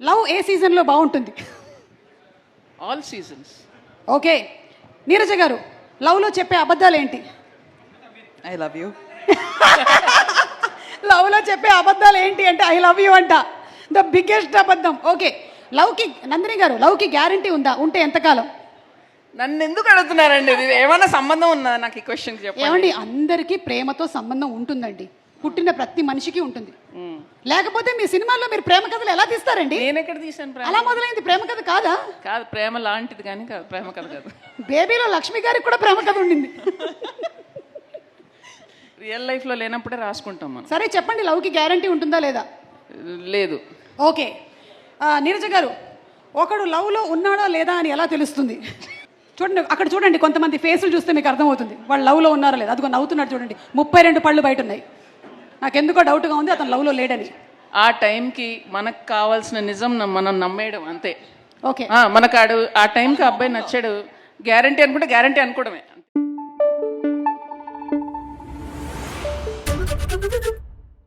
Love ఏ సీజన్లో బాగుంటుంది? All seasons. Okay, Neeraja గారు, లవ్లో చెప్పే అబద్ధాలు ఏంటి? I love you. లవ్లో చెప్పే అబద్ధాలు ఏంటి అంటే ఐ లవ్ యూ అంట, ద బిగ్గెస్ట్ అబద్ధం. ఓకే, లవ్కి నందిని గారు, లవ్కి గ్యారంటీ ఉందా? ఉంటే ఎంతకాలం? నన్ను ఎందుకు అడుగుతున్నారండి? ఇది ఏమైనా సంబంధం ఉందా నాకు ఈ క్వశ్చన్ చెప్పండి. ఏమండి, అందరికీ ప్రేమతో సంబంధం ఉంటుందండి, పుట్టిన ప్రతి మనిషికి ఉంటుంది. లేకపోతే మీ సినిమాల్లో మీరు ప్రేమ కథలు ఎలా తీస్తారండి? నేను ఎక్కడ తీసాను ప్రేమ? అలా మొదలైంది ప్రేమ కథ కాదా? కాదు, ప్రేమ లాంటిది కానీ కాదు, ప్రేమ కథ కాదు. బేబీలో లక్ష్మి గారికి కూడా ప్రేమ కథ ఉండింది. రియల్ లైఫ్లో లేనప్పుడే రాసుకుంటాం మనం. సరే చెప్పండి, లవ్కి గ్యారంటీ ఉంటుందా లేదా? లేదు. ఓకే, నీరజ గారు, ఒకడు లవ్లో ఉన్నాడా లేదా అని ఎలా తెలుస్తుంది? చూడండి, అక్కడ చూడండి, కొంతమంది ఫేసులు చూస్తే మీకు అర్థమవుతుంది వాళ్ళు లవ్లో ఉన్నారా లేదా. అదిగో నవ్వుతున్నాడు చూడండి, 32 పళ్ళు బయట ఉన్నాయి. నాకెందుకో డౌట్గా ఉంది అతను లవ్లో లేడని. ఆ టైంకి మనకు కావాల్సిన నిజం మనం నమ్మేయడం అంతే. ఓకే, మనకు ఆ టైంకి అబ్బాయి నచ్చాడు, గ్యారంటీ అనుకుంటే గ్యారంటీ అనుకోవడమే.